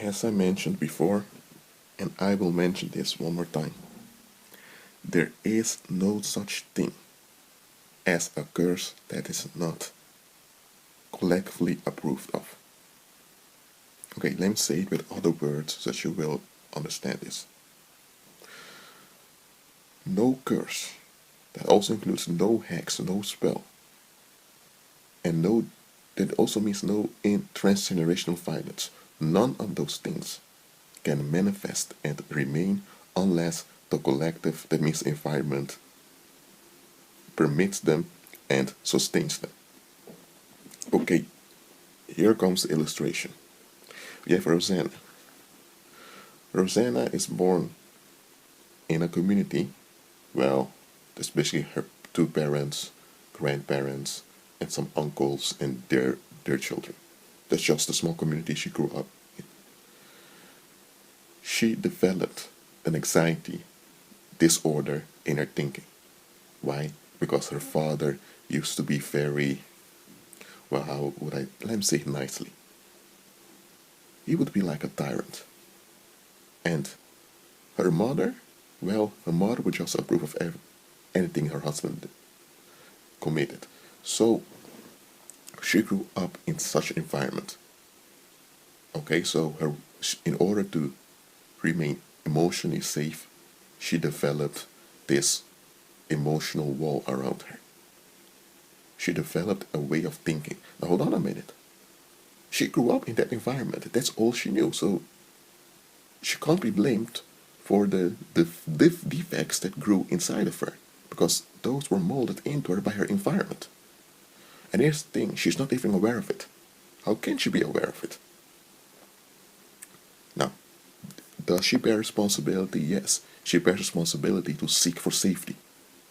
As I mentioned before, and I will mention this one more time, there is no such thing as a curse that is not collectively approved of. Okay, let me say it with other words so that you will understand this. No curse, that also includes no hex, no spell, and no, that also means no transgenerational violence. None of those things can manifest and remain unless the collective, that means environment, permits them and sustains them. Okay, here comes the illustration. We have Rosanna. Rosanna is born in a community, well, especially her two parents, grandparents, and some uncles and their children. That's just a small community she grew up in. She developed an anxiety disorder in her thinking. Why? Because her father used to be very, well, how would I, let me say it nicely. He would be like a tyrant. And her mother, well, her mother would just approve of anything her husband committed. So she grew up in such an environment. Okay, so in order to remain emotionally safe, she developed this emotional wall around her. She developed a way of thinking. Now hold on a minute. She grew up in that environment. That's all she knew. So she can't be blamed for the defects that grew inside of her, because those were molded into her by her environment. And here's the thing, she's not even aware of it. How can she be aware of it? Now, does she bear responsibility? Yes. She bears responsibility to seek for safety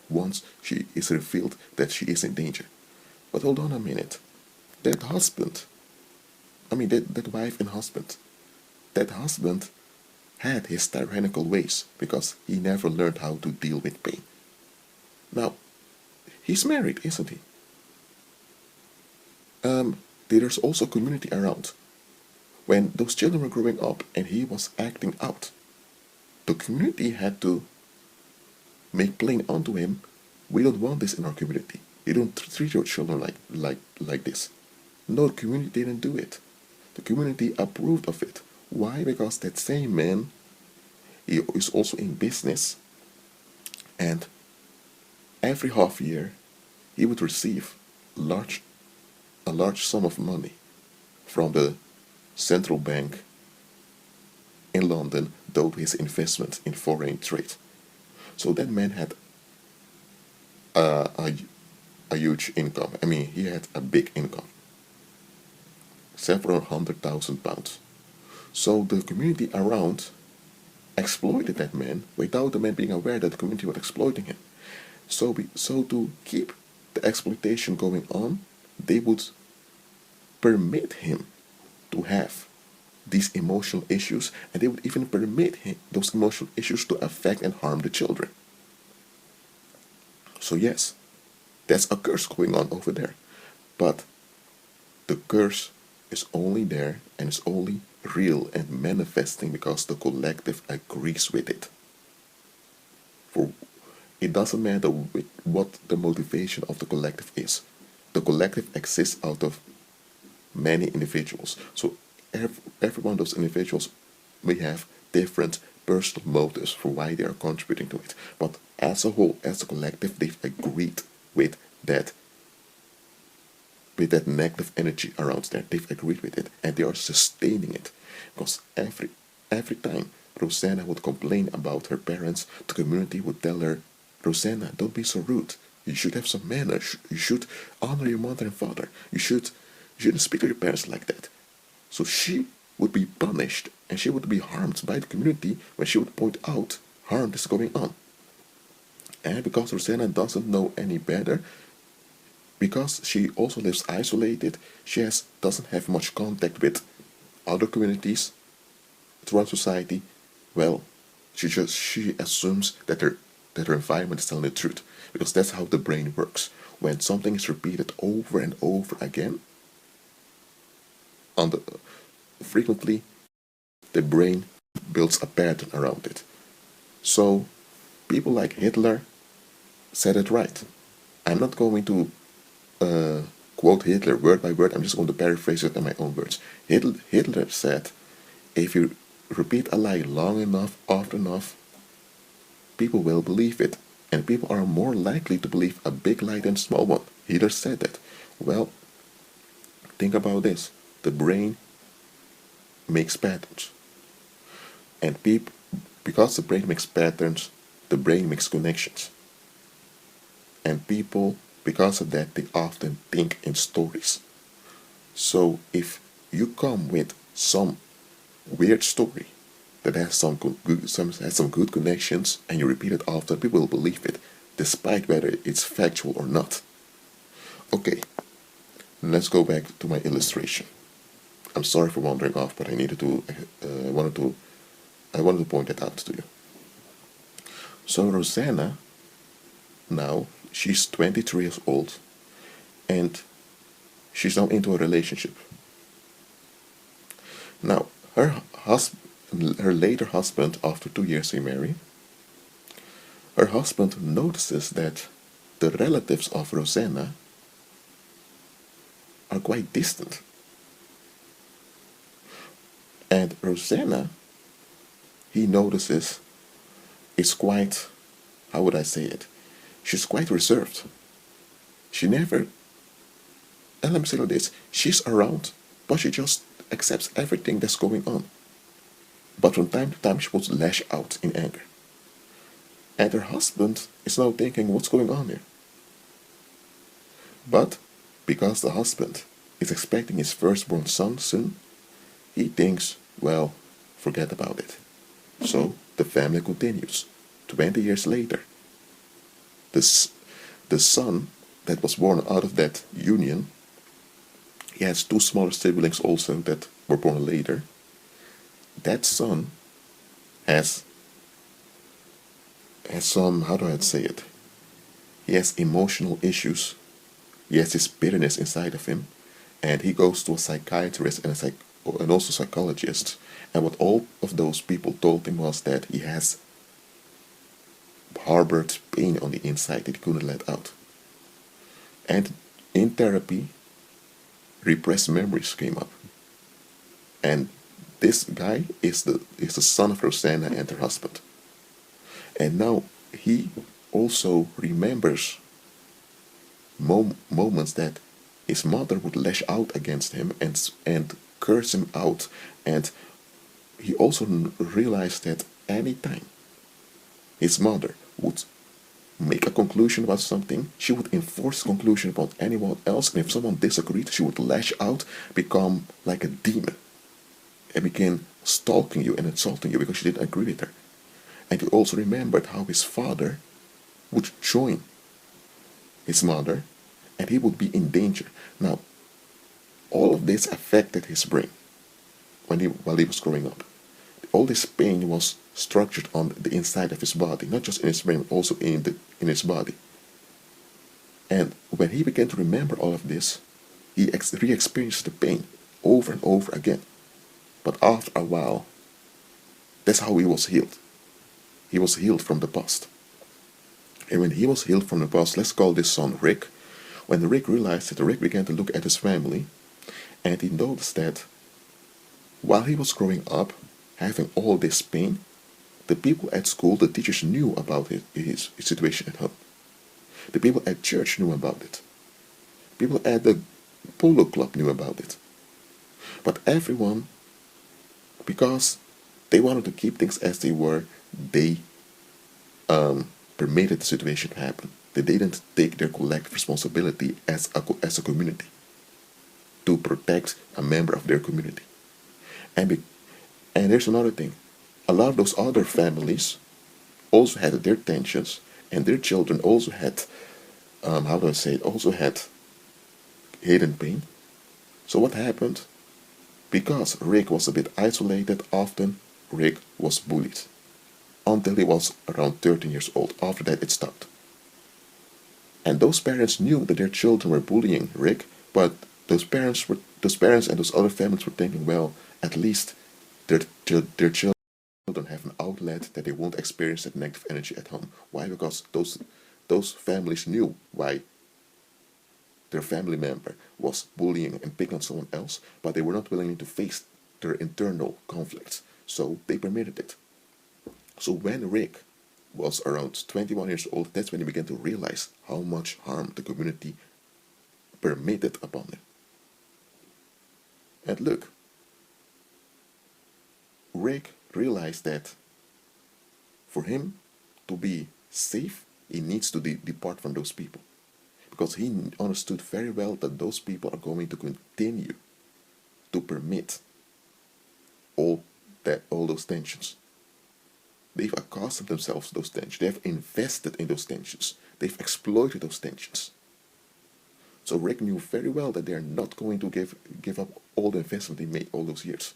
once she is revealed that she is in danger. But hold on a minute. That husband, that wife and husband, that husband had his tyrannical ways because he never learned how to deal with pain. Now, he's married, isn't he? There's also community around. When those children were growing up and he was acting out, the community had to make plain unto him, we don't want this in our community. You don't treat your children like this. No, the community didn't do it. The community approved of it. Why? Because that same man, he is also in business, and every half year he would receive a large sum of money from the central bank in London due to his investment in foreign trade. So that man had a huge income. He had a big income, several £100,000. So the community around exploited that man without the man being aware that the community was exploiting him. So to keep the exploitation going on, they would permit him to have these emotional issues, and they would even permit him, those emotional issues to affect and harm the children. So yes, that's a curse going on over there. But the curse is only there and is only real and manifesting because the collective agrees with it. For it doesn't matter what the motivation of the collective is. The collective exists out of many individuals. So every one of those individuals may have different personal motives for why they are contributing to it. But as a whole, as a collective, they've agreed with that negative energy around there. They've agreed with it and they are sustaining it. Because every time Rosanna would complain about her parents, the community would tell her, Rosanna, don't be so rude. You should have some manners. You should honor your mother and father. You shouldn't speak to your parents like that. So she would be punished and she would be harmed by the community when she would point out harm is going on. And because Rosanna doesn't know any better, because she also lives isolated, she doesn't have much contact with other communities throughout society, well, she assumes that her environment is telling the truth, because that's how the brain works. When something is repeated over and over again, frequently, the brain builds a pattern around it. So people like Hitler said it right. I'm not going to quote Hitler word by word, I'm just going to paraphrase it in my own words. Hitler said, if you repeat a lie long enough, often enough, people will believe it. And people are more likely to believe a big lie than a small one. Hitler said that. Well, think about this. The brain makes patterns. And because the brain makes patterns, the brain makes connections. And people, because of that, they often think in stories. So if you come with some weird story that has some good connections and you repeat it often, people will believe it, despite whether it's factual or not. Okay, let's go back to my illustration. I'm sorry for wandering off, but I wanted to point that out to you. So Rosanna, now she's 23 years old, and she's now into a relationship. Now her later husband, after 2 years they marry, her husband notices that the relatives of Rosanna are quite distant. And Rosanna, he notices, is quite, how would I say it? She's quite reserved. She never, and let me say like this, she's around, but she just accepts everything that's going on. But from time to time she would lash out in anger. And her husband is now thinking, what's going on here? But because the husband is expecting his firstborn son soon, he thinks, well, forget about it. So the family continues. 20 years later, the son that was born out of that union, he has two smaller siblings also that were born later. That son has some, how do I say it? He has emotional issues. He has this bitterness inside of him, and he goes to a psychiatrist and also psychologist. And what all of those people told him was that he has harbored pain on the inside that he couldn't let out. And in therapy, repressed memories came up. And this guy is the son of Rosanna and her husband. And now he also remembers moments that his mother would lash out against him and curse him out. And he also realized that anytime his mother would make a conclusion about something, she would enforce a conclusion about anyone else, and if someone disagreed, she would lash out, become like a demon, and begin stalking you and insulting you because she didn't agree with her. And he also remembered how his father would join his mother, and he would be in danger. Now, all of this affected his brain while he was growing up. All this pain was structured on the inside of his body, not just in his brain, but also in his body. And when he began to remember all of this, he re-experienced the pain over and over again. But after a while, that's how he was healed. He was healed from the past. And when he was healed from the past, let's call this son Rick. When Rick realized it, Rick began to look at his family, and he noticed that while he was growing up, having all this pain, the people at school, the teachers knew about his situation at home. The people at church knew about it. People at the polo club knew about it. But everyone, because they wanted to keep things as they were, they permitted the situation to happen. They didn't take their collective responsibility as a community to protect a member of their community. And there's another thing. A lot of those other families also had their tensions, and their children also had, also had hidden pain. So what happened? Because Rick was a bit isolated, often Rick was bullied. Until he was around 13 years old. After that, it stopped. And those parents knew that their children were bullying Rick, but those parents and those other families were thinking, well, at least Their children have an outlet that they won't experience that negative energy at home. Why? Because those families knew why their family member was bullying and picking on someone else, but they were not willing to face their internal conflicts, so they permitted it. So when Rick was around 21 years old, that's when he began to realize how much harm the community permitted upon him. And look, Rick realized that for him to be safe, he needs to depart from those people. Because he understood very well that those people are going to continue to permit all those tensions. They've accustomed themselves to those tensions. They have invested in those tensions. They've exploited those tensions. So Rick knew very well that they are not going to give up all the investment they made all those years.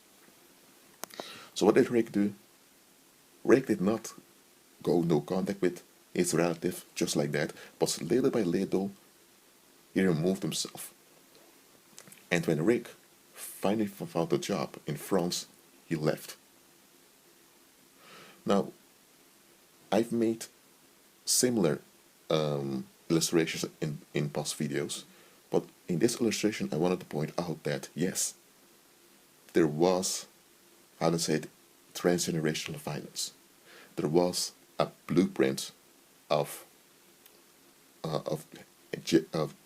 So what did Rick do? Rick did not go no contact with his relative just like that, but little by little he removed himself. And when Rick finally found a job in France, he left. Now, I've made similar illustrations in past videos, but in this illustration I wanted to point out that yes, there was, how to say it, transgenerational violence. There was a blueprint of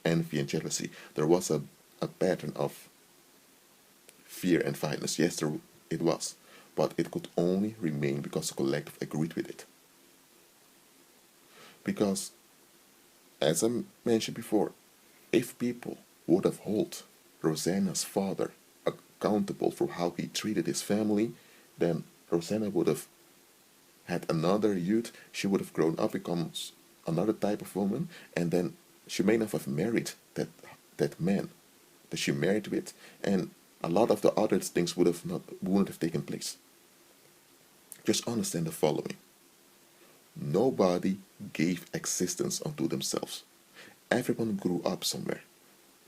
envy and jealousy. There was a pattern of fear and violence. Yes, it was, but it could only remain because the collective agreed with it. Because, as I mentioned before, if people would have held Rosanna's father accountable for how he treated his family, then Rosanna would have had another youth. She would have grown up, become another type of woman, and then she may not have married that man that she married with, and a lot of the other things wouldn't have taken place. Just understand the following: nobody gave existence unto themselves. Everyone grew up somewhere.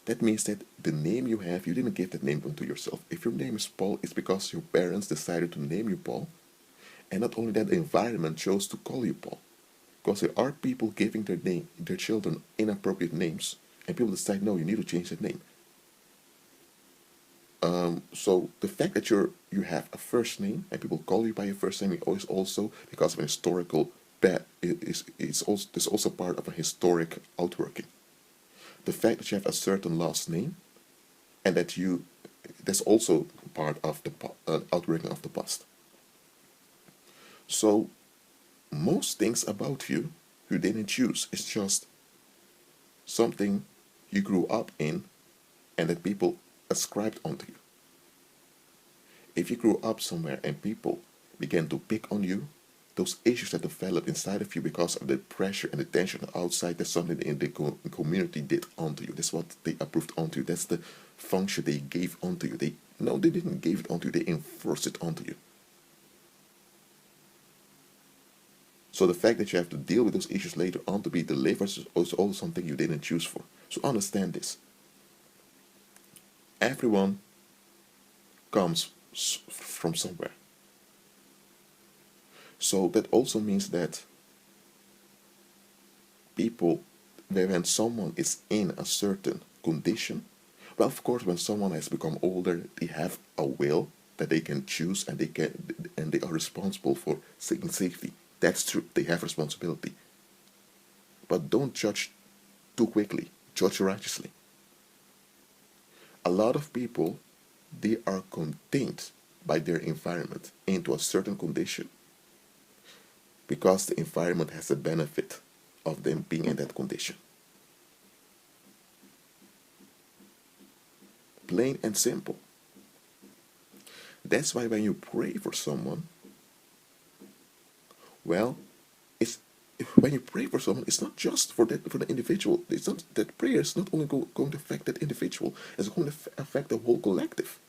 That means that the name you have, you didn't give that name unto yourself. If your name is Paul, it's because your parents decided to name you Paul, and not only that, the environment chose to call you Paul. Because there are people giving their children inappropriate names, and people decide, no, you need to change that name. So the fact that you have a first name and people call you by your first name is also because of an historical it's also part of a historic outworking. The fact that you have a certain last name and that's also part of the outworking of the past. So most things about you didn't choose. It's just something you grew up in and that people ascribed onto you. If you grew up somewhere and people began to pick on you, those issues that developed inside of you because of the pressure and the tension outside, that's something the community did onto you. That's what they approved onto you. That's the function they gave onto you. They didn't give it onto you, they enforced it onto you. So the fact that you have to deal with those issues later on to be delivered is also something you didn't choose for. So understand this. Everyone comes from somewhere. So that also means that people, when someone is in a certain condition, well, of course, when someone has become older, they have a will that they can choose, and they are responsible for safety. That's true. They have responsibility. But don't judge too quickly. Judge righteously. A lot of people, they are contained by their environment into a certain condition because the environment has a benefit of them being in that condition. Plain and simple. That's why when you pray for someone, well, when you pray for someone, it's not just for the individual. It's not that prayer is not only going to affect that individual, it's going to affect the whole collective.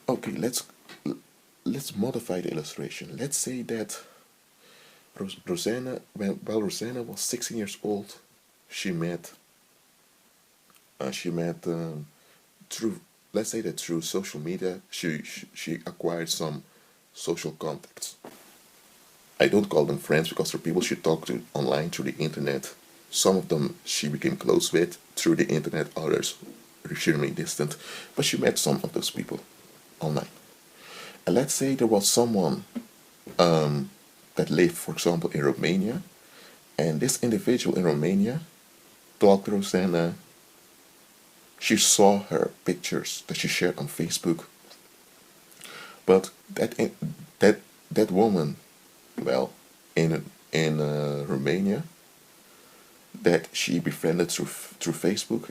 Okay, let's modify the illustration. Let's say that Rosanna, while Rosanna was 16 years old, she met through let's say that through social media, she acquired some social contacts. I don't call them friends because they're people she talked to online through the internet. Some of them she became close with through the internet, others she remained distant, but she met some of those people online. And let's say there was someone that lived, for example, in Romania, and this individual in Romania talked to Rosanna. She saw her pictures that she shared on Facebook, but that that woman, well, in Romania, that she befriended through Facebook,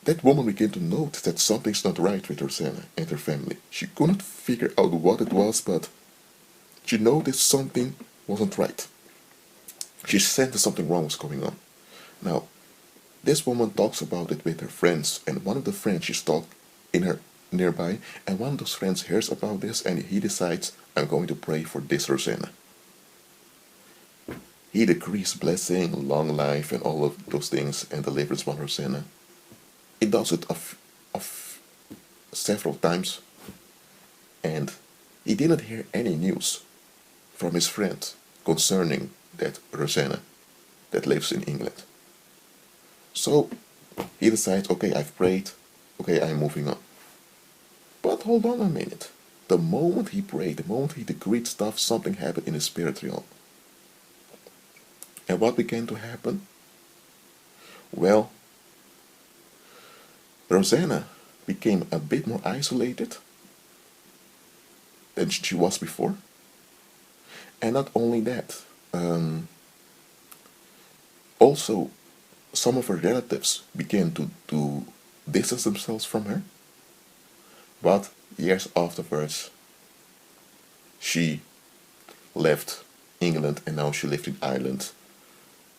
that woman began to notice that something's not right with Rosanna and her family. She couldn't figure out what it was, but she noticed something wasn't right. She sensed that something wrong was going on. Now, this woman talks about it with her friends, and one of the friends she's talked in her nearby, and one of those friends hears about this, and he decides, I'm going to pray for this Rosanna. He decrees blessing, long life, and all of those things, and deliverance on Rosanna. He does it of several times, and he didn't hear any news from his friend concerning that Rosanna that lives in England. So he decides, okay, I've prayed, okay, I'm moving on. But hold on a minute. The moment he prayed, the moment he decreed stuff, something happened in his spirit realm. And what began to happen? Well, Rosanna became a bit more isolated than she was before. And not only that, also some of her relatives began to distance themselves from her. But years afterwards, she left England and now she lived in Ireland.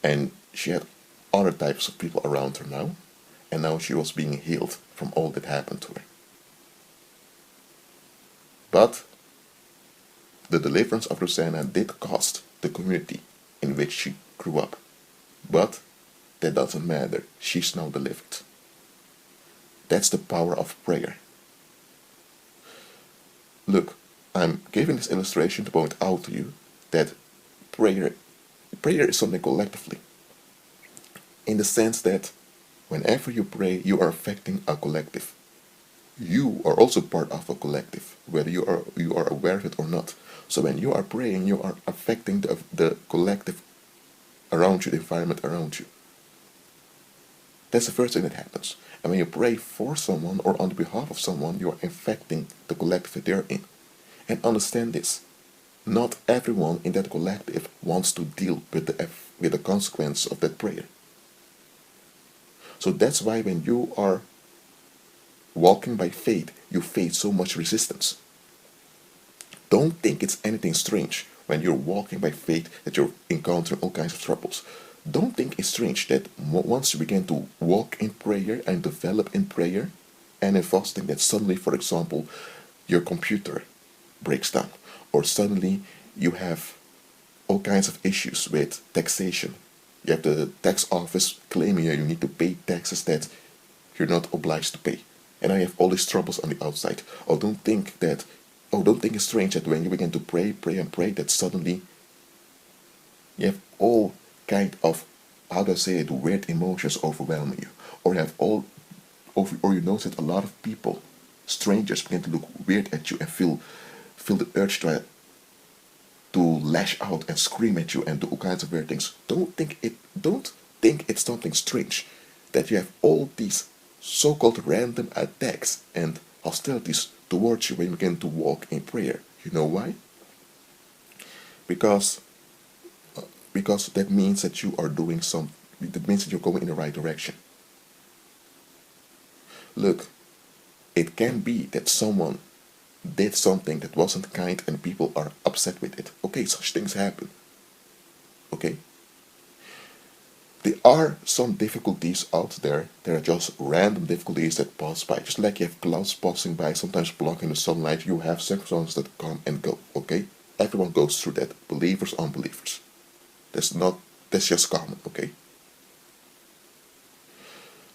And she had other types of people around her now. And now she was being healed from all that happened to her. But the deliverance of Rosanna did cost the community in which she grew up. But that doesn't matter. She's now delivered. That's the power of prayer. Look, I'm giving this illustration to point out to you that prayer is something collectively. In the sense that whenever you pray, you are affecting a collective. You are also part of a collective, whether you are aware of it or not. So when you are praying, you are affecting the collective around you, the environment around you. That's the first thing that happens. And when you pray for someone or on behalf of someone, you are infecting the collective that they're in. And understand this. Not everyone in that collective wants to deal with the consequence of that prayer. So that's why when you are walking by faith, you face so much resistance. Don't think it's anything strange when you're walking by faith that you're encountering all kinds of troubles. Don't think it's strange that once you begin to walk in prayer and develop in prayer and in fasting, that suddenly, for example, your computer breaks down, or suddenly you have all kinds of issues with taxation. You have the tax office claiming you need to pay taxes that you're not obliged to pay. And I have all these troubles on the outside. Don't think it's strange that when you begin to pray, that suddenly you have all kind of, how do I say it, weird emotions overwhelming you. Or you have or you notice that a lot of people, strangers, begin to look weird at you and feel the urge to lash out and scream at you and do all kinds of weird things. Don't think it's something strange that you have all these so-called random attacks and hostilities towards you when you begin to walk in prayer. You know why? Because that means that you are doing something. That means that you're going in the right direction. Look, it can be that someone did something that wasn't kind and people are upset with it. Okay, such things happen. Okay? There are some difficulties out there. There are just random difficulties that pass by. Just like you have clouds passing by, sometimes blocking the sunlight, you have circumstances that come and go. Okay? Everyone goes through that. Believers, unbelievers. That's just common, okay?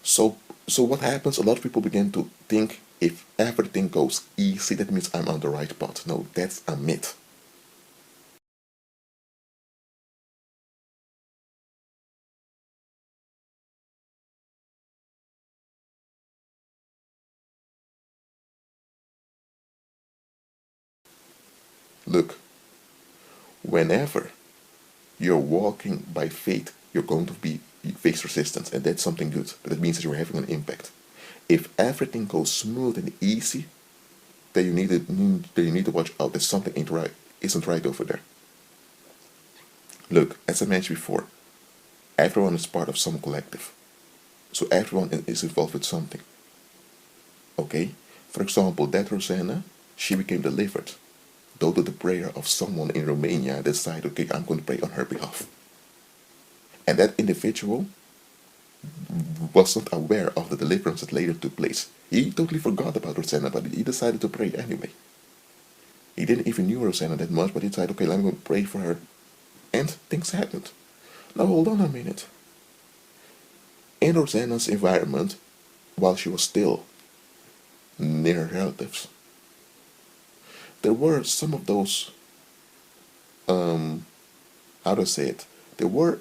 So what happens? A lot of people begin to think If everything goes easy, that means I'm on the right path. No, that's a myth. Look, whenever you're walking by faith, you're going to be face resistance, and that's something good. But that means that you're having an impact. If everything goes smooth and easy, then you need to watch out that something isn't right over there. Look, as I mentioned before, everyone is part of some collective, so everyone is involved with something. Okay, for example, that Rosanna, she became delivered due to the prayer of someone in Romania. Decided, okay, I'm going to pray on her behalf, and that individual was not aware of the deliverance that later took place. He totally forgot about Rosanna, but he decided to pray anyway. He didn't even knew Rosanna that much, but he decided, okay, I'm going to pray for her, and things happened. Now hold on a minute. In Rosanna's environment, while she was still near her relatives, there were some of those, how do I say it? There were,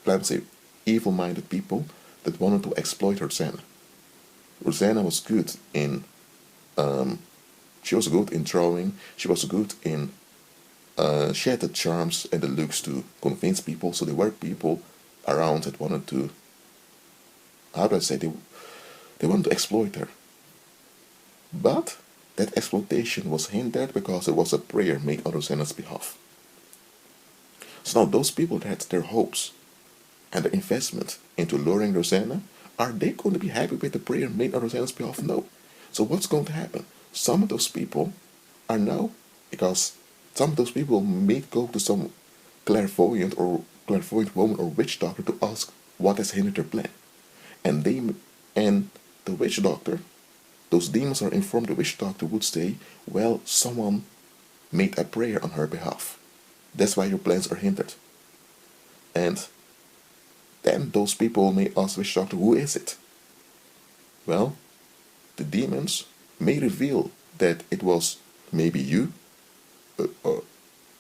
let's say, evil-minded people that wanted to exploit Rosanna. Rosanna was good in, she was good in drawing. She was good in, she had the charms and the looks to convince people. So there were people around that wanted to, how do I say, they wanted to exploit her. But that exploitation was hindered because there was a prayer made on Rosanna's behalf. So now those people that had their hopes and their investment into luring Rosanna, are they going to be happy with the prayer made on Rosanna's behalf? No. So what's going to happen? Some of those people are now, because some of those people may go to some clairvoyant woman or witch doctor to ask what has hindered their plan. And the witch doctor, those demons are informed, the witch doctor would say, well, someone made a prayer on her behalf. That's why your plans are hindered. And then those people may ask the witch doctor, who is it? Well, the demons may reveal that it was maybe you,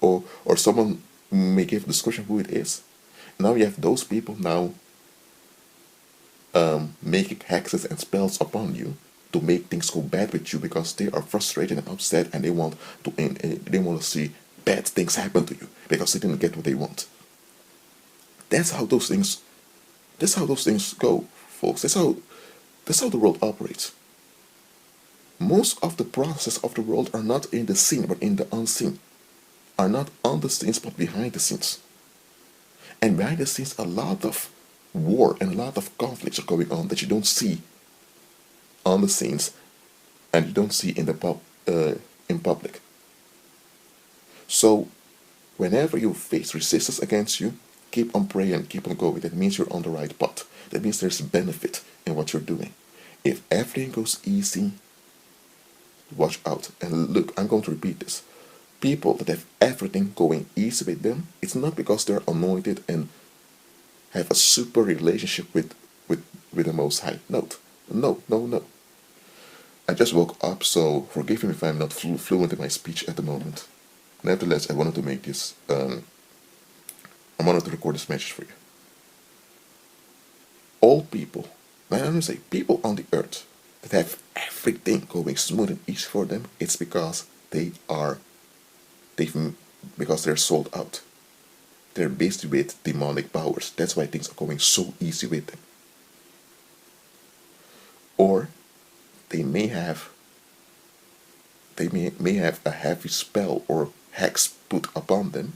or someone may give a description of who it is. Now you have those people now making hexes and spells upon you to make things go bad with you because they are frustrated and upset and they want to see bad things happen to you because they didn't get what they want. That's how those things. That's how those things go, folks. That's how the world operates. Most of the processes of the world are not in the seen but in the unseen. Are not on the scenes but behind the scenes. And behind the scenes, a lot of war and a lot of conflicts are going on that you don't see on the scenes and you don't see in public. So, whenever you face resistance against you, keep on praying, keep on going. That means you're on the right path. That means there's benefit in what you're doing. If everything goes easy, watch out. And look, I'm going to repeat this. People that have everything going easy with them, it's not because they're anointed and have a super relationship with the Most High. No. I just woke up, so forgive me if I'm not fluent in my speech at the moment. Nevertheless, I wanted to make this, I wanted to record this message for you. All people, I don't say people on the earth that have everything going smooth and easy for them, it's because because they're sold out. They're busy with demonic powers. That's why things are going so easy with them. Or they may have a heavy spell or hex put upon them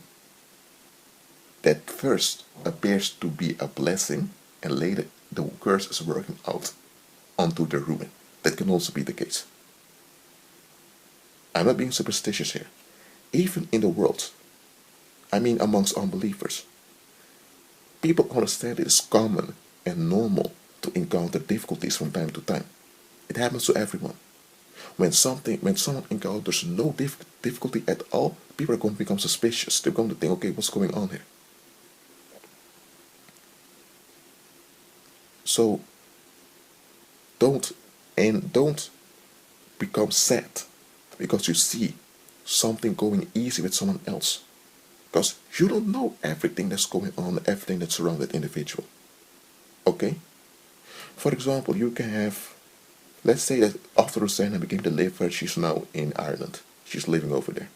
that first appears to be a blessing and later the curse is working out onto their ruin. That can also be the case. I'm not being superstitious here. Even in the world, I mean amongst unbelievers, people understand it is common and normal to encounter difficulties from time to time. It happens to everyone. When someone encounters no difficulty at all, people are going to become suspicious. They're going to think, okay, what's going on here? So don't become sad because you see something going easy with someone else. Because you don't know everything that's going on, everything that's around that individual. Okay? For example, you can have, let's say that after Rosanna became the liver, she's now in Ireland. She's living over there.